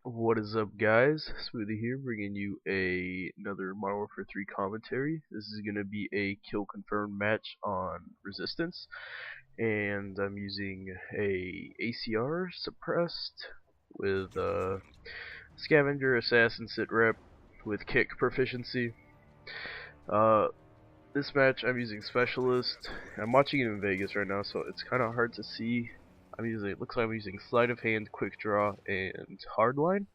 What is up, guys? Smoothie here, bringing you another Modern Warfare 3 commentary. This is going to be a kill confirmed match on Resistance, and I'm using a ACR suppressed with Scavenger, Assassin, Sit Rep with kick proficiency. This match I'm using Specialist. I'm watching it in Vegas right now, so it's kind of hard to see. It looks like I'm using Sleight of Hand, Quick Draw, and Hardline.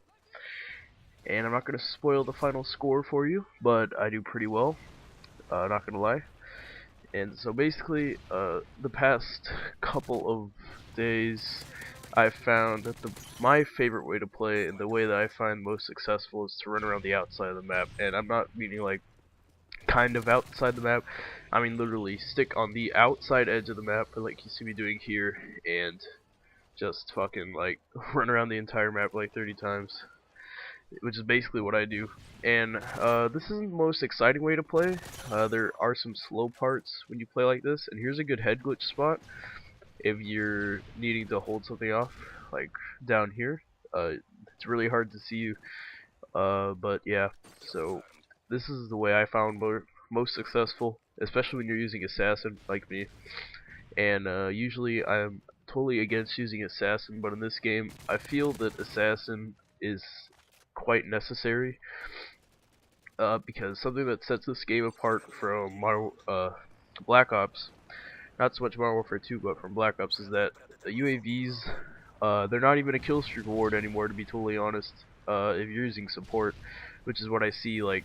And I'm not going to spoil the final score for you, but I do pretty well, not going to lie. And so basically, the past couple of days, I've found that my favorite way to play, and the way that I find most successful, is to run around the outside of the map. And I'm not meaning like kind of outside the map, I mean literally stick on the outside edge of the map, like you see me doing here, and just fucking like run around the entire map like 30 times, which is basically what I do. And this isn't the most exciting way to play. There are some slow parts when you play like this, and here's a good head glitch spot if you're needing to hold something off, like down here. It's really hard to see you, but yeah, so this is the way I found most successful, especially when you're using Assassin like me. And usually I'm totally against using Assassin, but in this game I feel that Assassin is quite necessary, because something that sets this game apart from Black Ops, not so much Modern Warfare 2, but from Black Ops, is that the UAVs, they're not even a kill streak reward anymore, to be totally honest, if you're using support, which is what I see like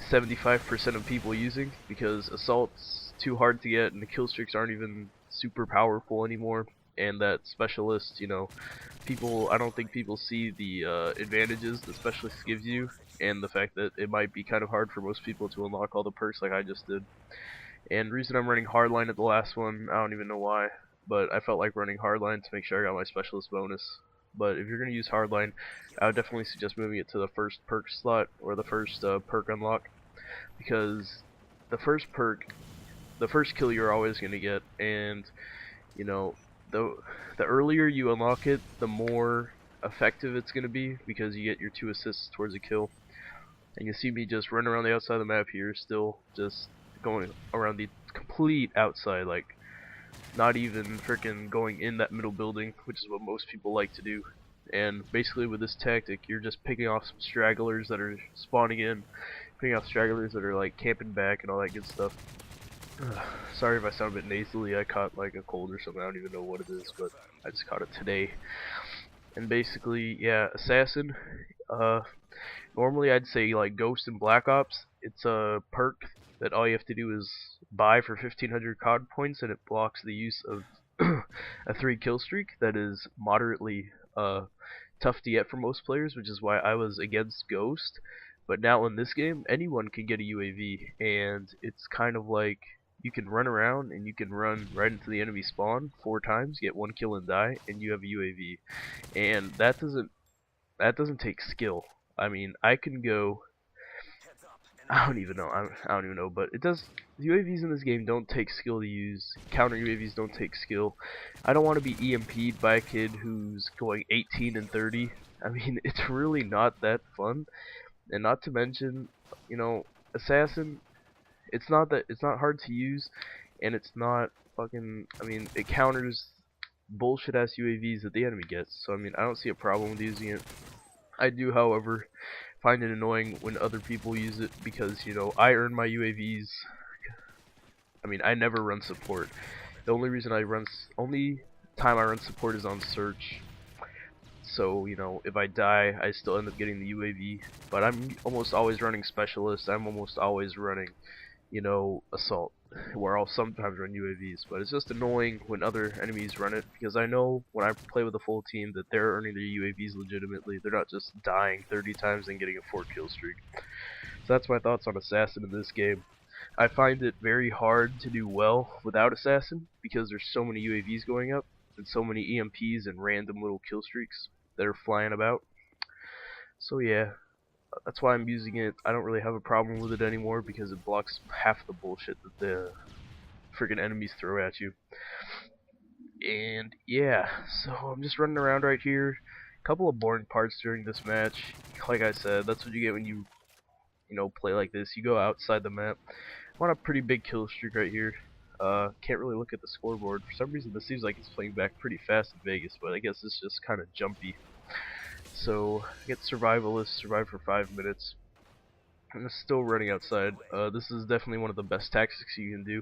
75% of people using, because Assault's too hard to get and the kill streaks aren't even super powerful anymore, and that Specialist, I don't think people see the advantages the Specialist gives you, and the fact that it might be kind of hard for most people to unlock all the perks like I just did. And the reason I'm running Hardline at the last one, I don't even know why, but I felt like running Hardline to make sure I got my Specialist bonus. But if you're going to use Hardline, I would definitely suggest moving it to the first perk slot, or the first perk unlock, because the first kill you're always going to get, and you know, the earlier you unlock it, the more effective it's going to be, because you get your 2 assists towards a kill. And you see me just run around the outside of the map here, still just going around the complete outside, like not even freaking going in that middle building, which is what most people like to do. And basically with this tactic, you're just picking off some stragglers that are spawning in, picking off stragglers that are like camping back and all that good stuff. Sorry if I sound a bit nasally, I caught like a cold or something, I don't even know what it is, but I just caught it today. And basically, yeah, Assassin, normally I'd say like Ghost and Black Ops, it's a perk that all you have to do is buy for 1500 COD points, and it blocks the use of a 3 kill streak that is moderately tough to get for most players, which is why I was against Ghost. But now in this game, anyone can get a UAV, and it's kind of like you can run around and you can run right into the enemy spawn 4 times, get 1 kill and die, and you have a UAV. And that doesn't take skill. I mean, I can go, I don't even know, but it does. The UAVs in this game don't take skill to use. Counter UAVs don't take skill. I don't want to be EMP'd by a kid who's going 18 and 30. I mean, it's really not that fun. And not to mention, Assassin, it's not hard to use, and it's not fucking, I mean, it counters bullshit ass UAVs that the enemy gets. So I mean, I don't see a problem with using it. I do, however, find it annoying when other people use it, because I earn my UAVs. I mean, I never run support. The only time I run support is on search. So if I die, I still end up getting the UAV. But I'm almost always running Specialist. I'm almost always running, Assault, where I'll sometimes run UAVs. But it's just annoying when other enemies run it, because I know when I play with a full team that they're earning their UAVs legitimately. They're not just dying 30 times and getting a 4 kill streak. So that's my thoughts on Assassin in this game. I find it very hard to do well without Assassin, because there's so many UAVs going up, and so many EMPs and random little kill streaks that are flying about. So yeah, that's why I'm using it. I don't really have a problem with it anymore, because it blocks half the bullshit that the freaking enemies throw at you. And yeah, so I'm just running around right here, couple of boring parts during this match. Like I said, that's what you get when you play like this. You go outside the map. I'm on a pretty big kill streak right here. Can't really look at the scoreboard. For some reason, this seems like it's playing back pretty fast in Vegas, but I guess it's just kind of jumpy. So, I get survivalist, survive for 5 minutes. I'm still running outside. This is definitely one of the best tactics you can do.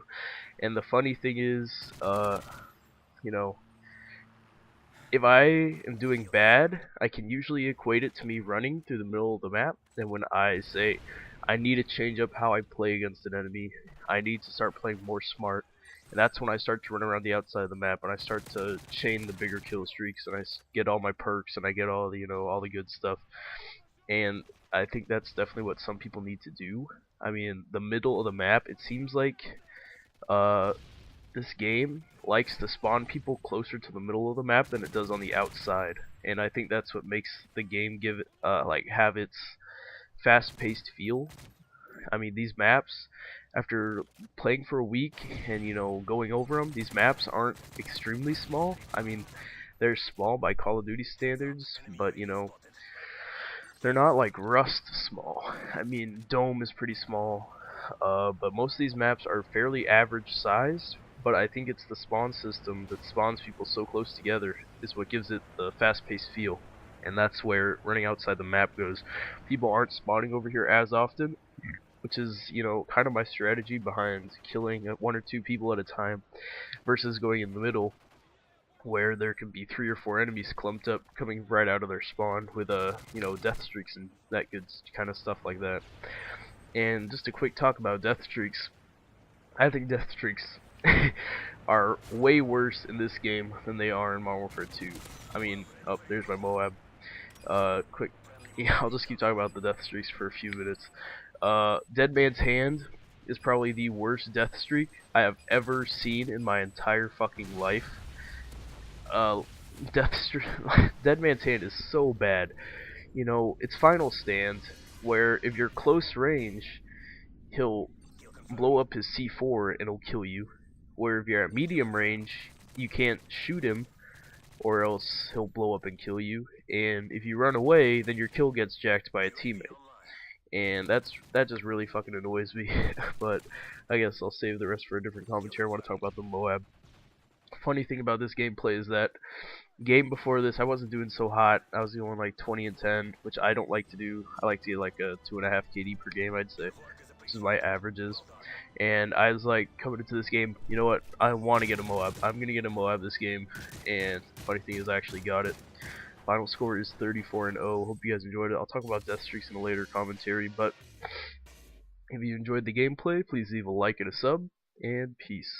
And the funny thing is, you know, if I am doing bad, I can usually equate it to me running through the middle of the map. And when I say I need to change up how I play against an enemy, I need to start playing more smart, and that's when I start to run around the outside of the map and I start to chain the bigger kill streaks and I get all my perks and I get all the all the good stuff. And I think that's definitely what some people need to do. I mean, the middle of the map, it seems like uh this game likes to spawn people closer to the middle of the map than it does on the outside, and I think that's what makes the game give it like have its fast-paced feel. I mean, these maps, after playing for a week and going over them, these maps aren't extremely small. I mean, they're small by Call of Duty standards, but they're not like Rust small. I mean, Dome is pretty small, but most of these maps are fairly average size. But I think it's the spawn system that spawns people so close together is what gives it the fast-paced feel. And that's where running outside the map goes. People aren't spawning over here as often, which is, kind of my strategy behind killing 1 or 2 people at a time versus going in the middle where there can be 3 or 4 enemies clumped up coming right out of their spawn with death streaks and that good kind of stuff like that. And just a quick talk about death streaks. I think death streaks are way worse in this game than they are in Modern Warfare 2. I mean, oh, there's my MOAB. Quick, I'll just keep talking about the death streaks for a few minutes. Dead Man's Hand is probably the worst death streak I have ever seen in my entire fucking life. Dead Man's Hand is so bad. It's Final Stand, where if you're close range, he'll blow up his C4 and it'll kill you. Where if you're at medium range, you can't shoot him, or else he'll blow up and kill you. And if you run away, then your kill gets jacked by a teammate. And that just really fucking annoys me. But I guess I'll save the rest for a different commentary. I want to talk about the MOAB. Funny thing about this gameplay is that game before this I wasn't doing so hot. I was doing like 20 and 10, which I don't like to do. I like to get like a 2.5 KD per game, I'd say, which is my averages. And I was like, coming into this game, you know what, I want to get a MOAB. I'm gonna get a MOAB this game. And the funny thing is I actually got it. Final score is 34-0. Hope you guys enjoyed it. I'll talk about death streaks in a later commentary, but if you enjoyed the gameplay, please leave a like and a sub, and peace.